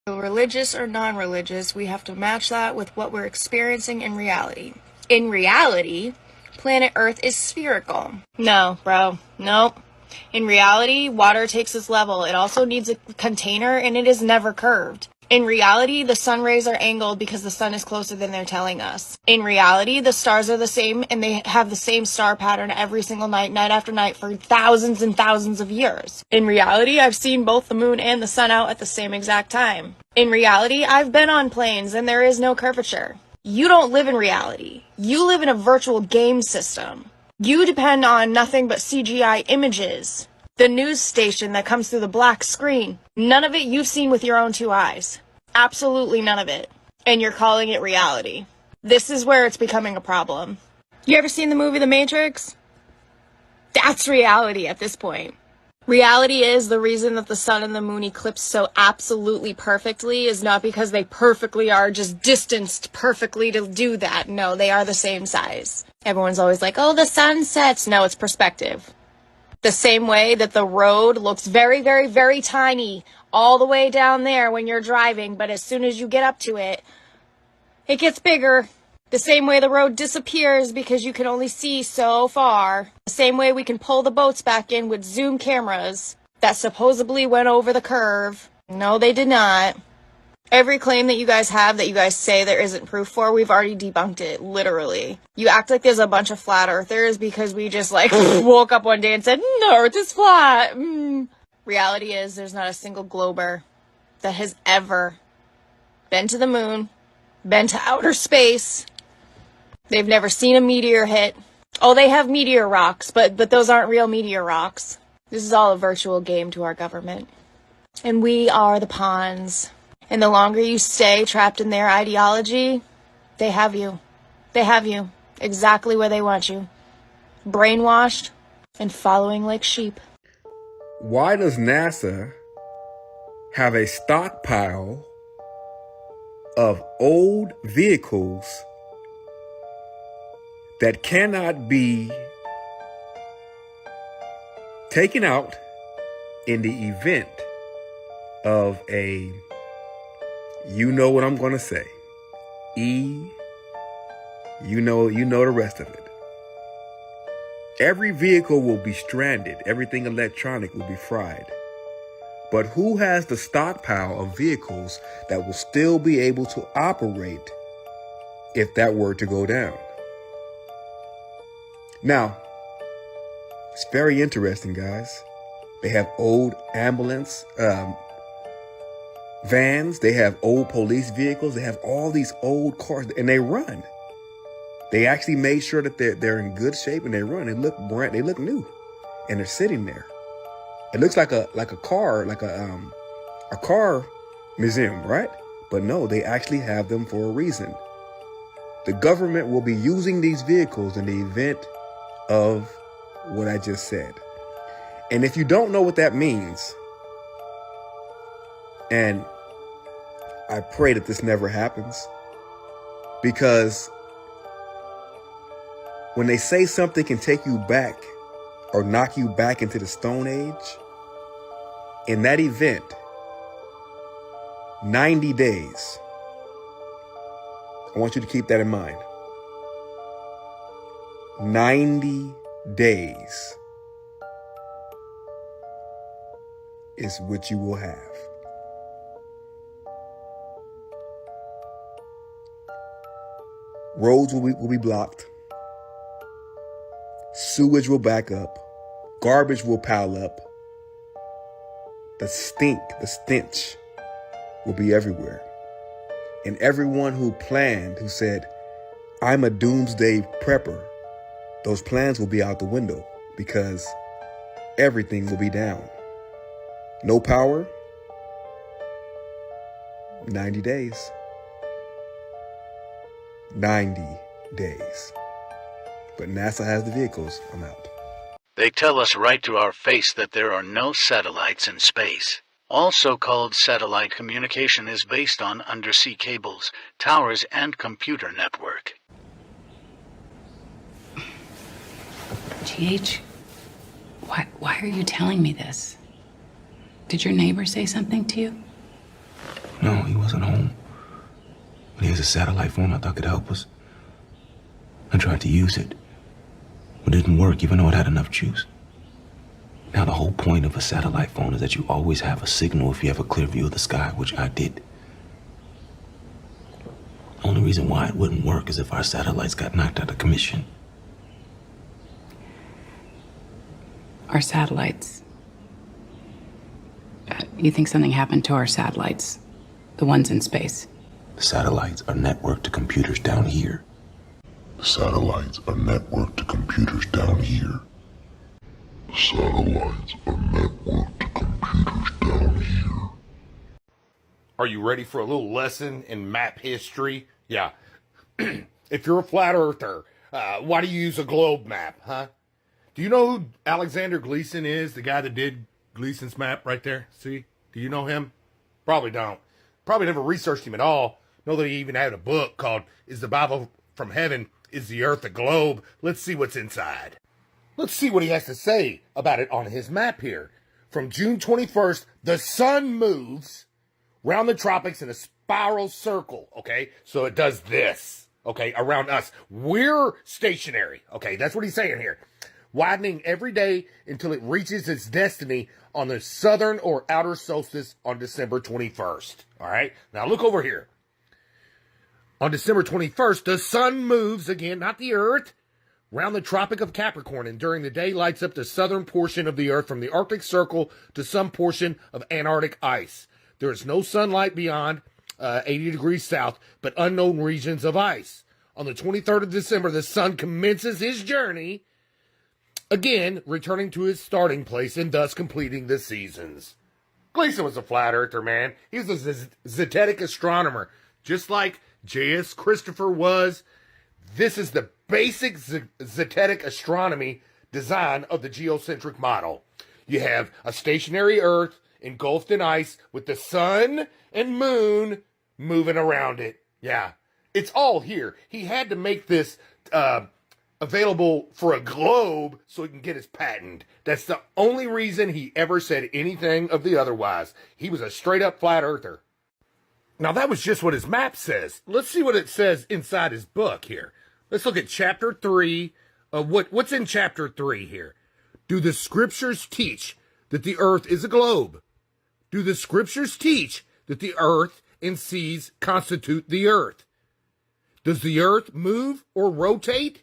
Religious or non-religious, we have to match that with what we're experiencing in reality. In reality, planet Earth is spherical. No, bro. Nope. In reality, water takes its level. It also needs a container, and it is never curved. In reality, the sun rays are angled because the sun is closer than they're telling us. In reality, the stars are the same, and they have the same star pattern every single night, night after night, for thousands and thousands of years. In reality, I've seen both the moon and the sun out at the same exact time. In reality, I've been on planes, and there is no curvature. You don't live in reality. You live in a virtual game system. You depend on nothing but CGI images. The news station that comes through the black screen. None of it you've seen with your own two eyes. Absolutely none of it. And you're calling it reality. This is where it's becoming a problem. You ever seen the movie The Matrix? That's reality at this point. Reality is the reason that the sun and the moon eclipse so absolutely perfectly is not because they perfectly are just distanced perfectly to do that. No, they are the same size. Everyone's always like, oh, the sun sets. No, it's perspective. The same way that the road looks very, very, very tiny all the way down there when you're driving, but as soon as you get up to it, it gets bigger. The same way the road disappears because you can only see so far. The same way we can pull the boats back in with zoom cameras that supposedly went over the curve. No, they did not. Every claim that you guys have that you guys say there isn't proof for, we've already debunked it, literally. You act like there's a bunch of flat earthers because we just woke up one day and said, no, Earth is flat. Reality is there's not a single glober that has ever been to the moon, been to outer space. They've never seen a meteor hit. Oh, they have meteor rocks, but those aren't real meteor rocks. This is all a virtual game to our government. And we are the pawns. And the longer you stay trapped in their ideology, they have you. They have you exactly where they want you. Brainwashed and following like sheep. Why does NASA have a stockpile of old vehicles that cannot be taken out in the event of a, you know what I'm going to say, you know the rest of it. Every vehicle will be stranded. Everything electronic will be fried. But who has the stockpile of vehicles that will still be able to operate if that were to go down? Now, it's very interesting, guys. They have old ambulance vans. They have old police vehicles. They have all these old cars, and they run. They actually made sure that they're in good shape, and they run. They look new, and they're sitting there. It looks like a car museum, right? But no, they actually have them for a reason. The government will be using these vehicles in the event of what I just said. And if you don't know what that means, and I pray that this never happens, because when they say something can take you back or knock you back into the Stone Age, in that event, 90 days. I want you to keep that in mind. 90 days is what you will have. Roads will be blocked. Sewage will back up. Garbage will pile up. The stench will be everywhere. And everyone who planned, who said, I'm a doomsday prepper, those plans will be out the window because everything will be down. No power, 90 days. 90 days. But NASA has the vehicles. I'm out. They tell us right to our face that there are no satellites in space. All so-called satellite communication is based on undersea cables, towers, and computer network. GH, why are you telling me this? Did your neighbor say something to you? No, he wasn't home. But he has a satellite phone I thought could help us. I tried to use it. But it didn't work, even though it had enough juice. Now, the whole point of a satellite phone is that you always have a signal if you have a clear view of the sky, which I did. The only reason why it wouldn't work is if our satellites got knocked out of commission. Our satellites. You think something happened to our satellites? The ones in space? The satellites are networked to computers down here. The satellites are networked to computers down here. The satellites are networked to computers down here. Are you ready for a little lesson in map history? Yeah. If you're a flat earther, why do you use a globe map, huh? Do you know who Alexander Gleason is? The guy that did Gleason's map right there? See? Do you know him? Probably don't. Probably never researched him at all. Know that he even had a book called Is the Bible from Heaven? Is the Earth a Globe? Let's see what's inside. Let's see what he has to say about it on his map here. From June 21st, the sun moves round the tropics in a spiral circle, okay? So it does this, okay, around us. We're stationary, okay? That's what he's saying here. Widening every day until it reaches its destiny on the southern or outer solstice on December 21st, all right? Now look over here. On December 21st, the sun moves again, not the Earth, round the Tropic of Capricorn, and during the day lights up the southern portion of the Earth from the Arctic Circle to some portion of Antarctic ice. There is no sunlight beyond 80 degrees south, but unknown regions of ice. On the 23rd of December, the sun commences his journey, again returning to his starting place and thus completing the seasons. Gleason was a flat earther, man. He was a zetetic astronomer, just like J.S. Christopher was. This is the basic zetetic astronomy design of the geocentric model. You have a stationary Earth engulfed in ice with the sun and moon moving around it. Yeah, it's all here. He had to make this available for a globe so he can get his patent. That's the only reason he ever said anything of the otherwise. He was a straight up flat earther. Now that was just what his map says. Let's see what it says inside his book here. Let's look at chapter 3. What's in chapter 3 here? Do the scriptures teach that the earth is a globe? Do the scriptures teach that the earth and seas constitute the earth? Does the earth move or rotate?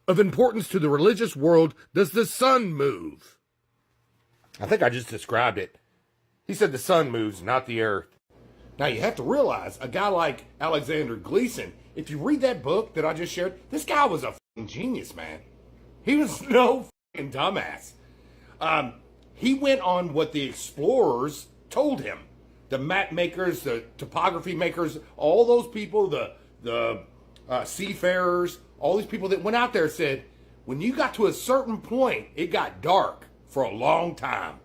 Of importance to the religious world, does the sun move? I think I just described it. He said the sun moves, not the earth. Now you have to realize, a guy like Alexander Gleason, if you read that book that I just shared, this guy was a f***ing genius, man. He was no f***ing dumbass. He went on what the explorers told him. The map makers, the topography makers, all those people, the seafarers, all these people that went out there said, when you got to a certain point, it got dark for a long time.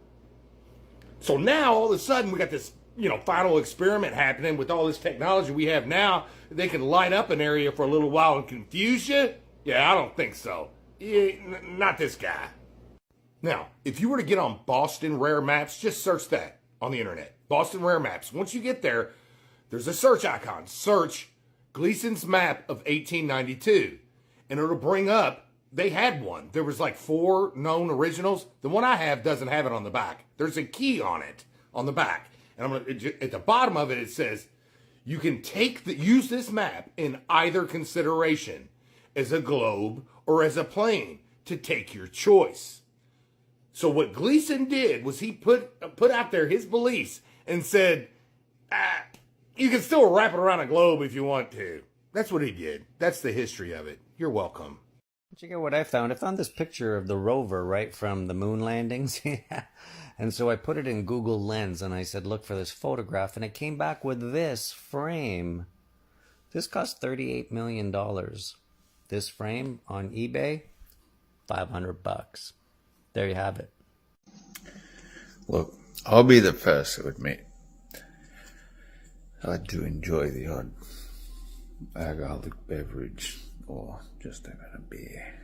So now, all of a sudden, we got this, final experiment happening with all this technology we have now. They can light up an area for a little while and confuse you? Yeah, I don't think so. Not this guy. Now, if you were to get on Boston Rare Maps, just search that on the internet. Boston Rare Maps. Once you get there, there's a search icon. Search Gleason's map of 1892. And it'll bring up, they had one. There was like 4 known originals. The one I have doesn't have it on the back. There's a key on it, on the back. And at the bottom of it, it says, you can use this map in either consideration, as a globe or as a plane, to take your choice. So what Gleason did was he put out there his beliefs and said, you can still wrap it around a globe if you want to. That's what he did. That's the history of it. You're welcome. Did you get what I found? I found this picture of the rover, right, from the moon landings. Yeah. And so I put it in Google Lens and I said, look for this photograph. And it came back with this frame. This cost $38 million. This frame on eBay, $500. There you have it. Look, I'll be the first to admit, I do enjoy the odd alcoholic beverage or just even a beer.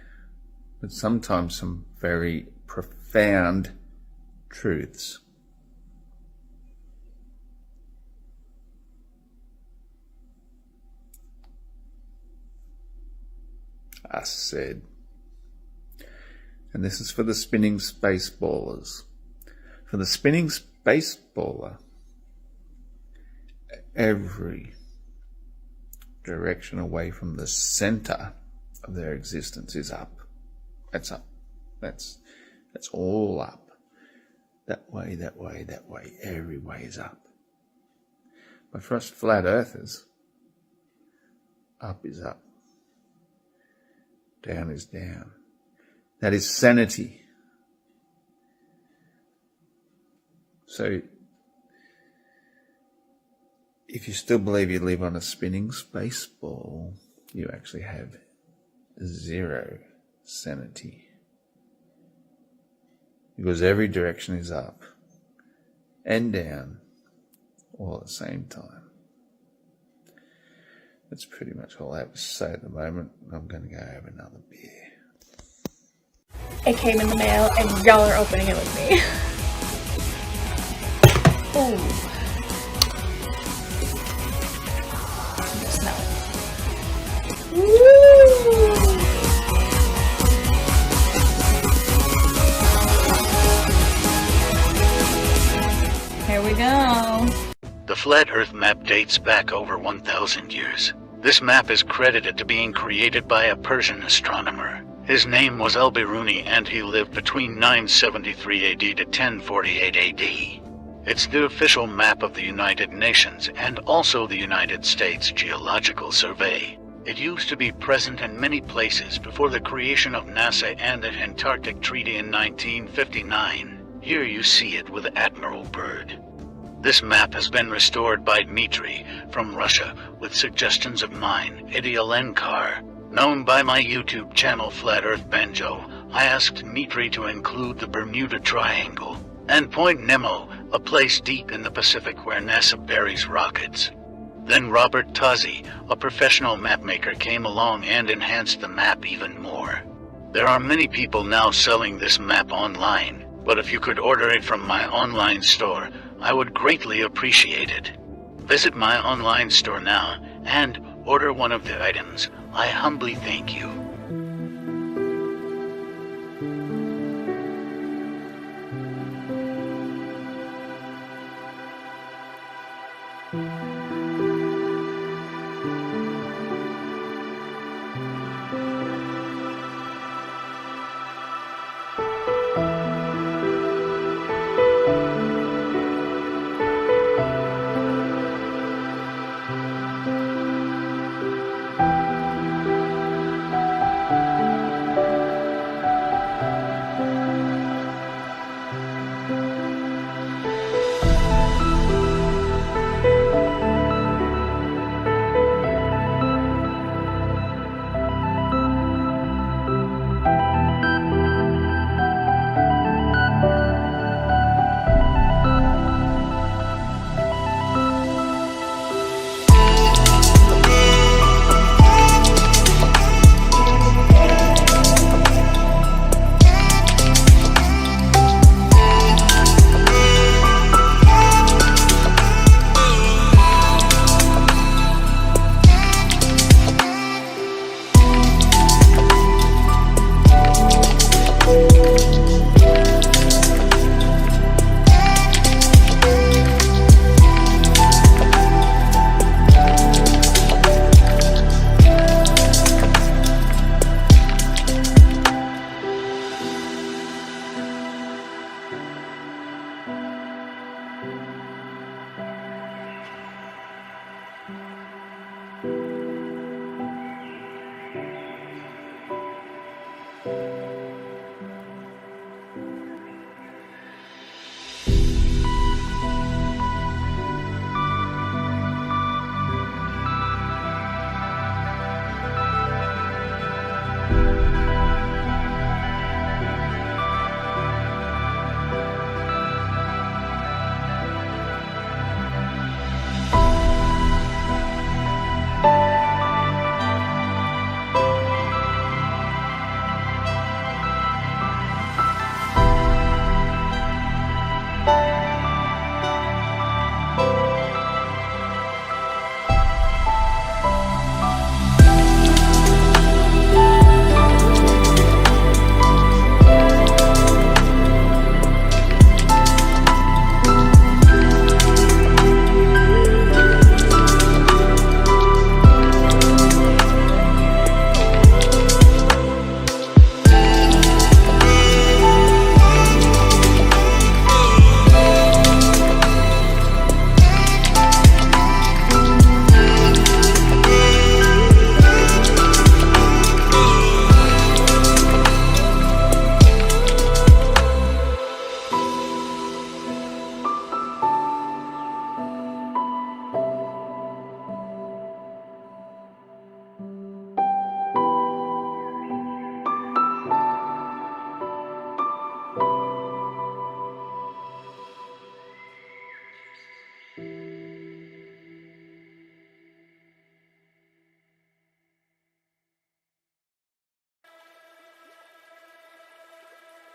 But sometimes some very profound truths Us said. And this is for the spinning space ballers. For the spinning space baller, every direction away from the center of their existence is up. That's up. That's all up. That way, that way, that way. Every way is up. But for us flat earthers, up is up. Down is down. That is sanity. So, if you still believe you live on a spinning space ball, you actually have zero sanity. Because every direction is up and down all at the same time. That's pretty much all I have to say at the moment. I'm going to go have another beer. It came in the mail and y'all are opening it with me. Ooh. Smell it. Woo! Here we go. The Flat Earth map dates back over 1,000 years. This map is credited to being created by a Persian astronomer. His name was Al-Biruni, and he lived between 973 AD to 1048 AD. It's the official map of the United Nations and also the United States Geological Survey. It used to be present in many places before the creation of NASA and the Antarctic Treaty in 1959. Here you see it with Admiral Byrd. This map has been restored by Dmitry from Russia with suggestions of mine, Idialenkar. Known by my YouTube channel Flat Earth Banjo, I asked Dmitry to include the Bermuda Triangle and Point Nemo, a place deep in the Pacific where NASA buries rockets. Then Robert Tozzi, a professional mapmaker, came along and enhanced the map even more. There are many people now selling this map online, but if you could order it from my online store, I would greatly appreciate it. Visit my online store now and order one of the items. I humbly thank you.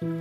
Thank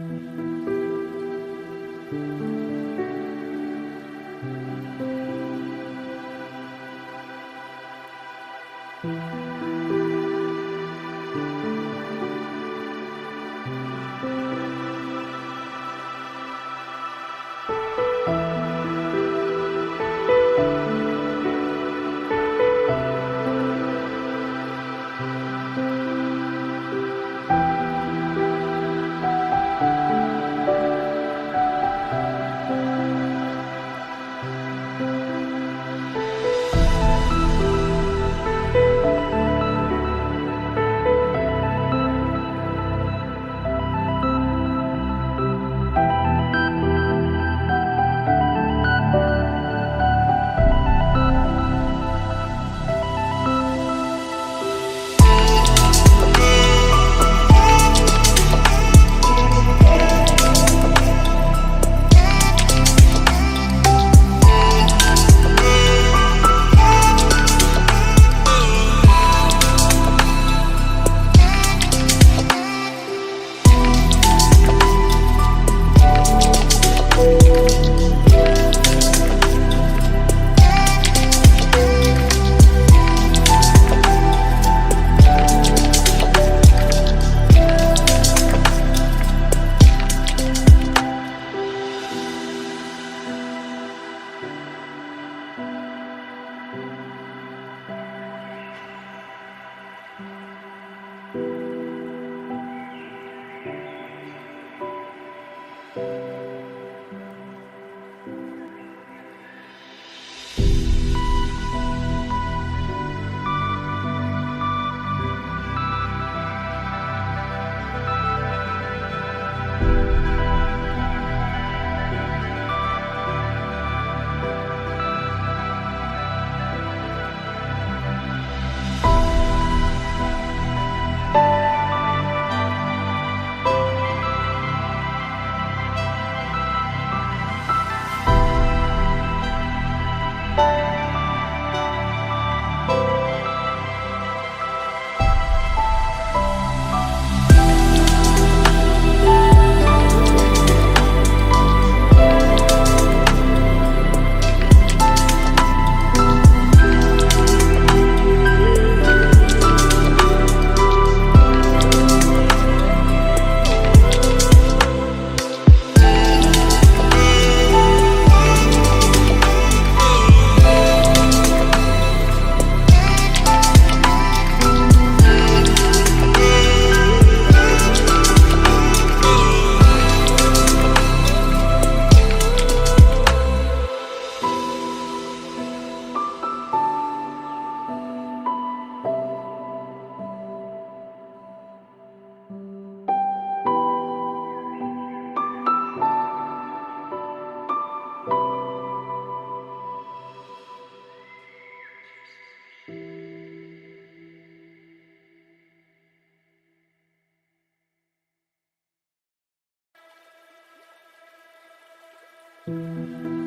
you.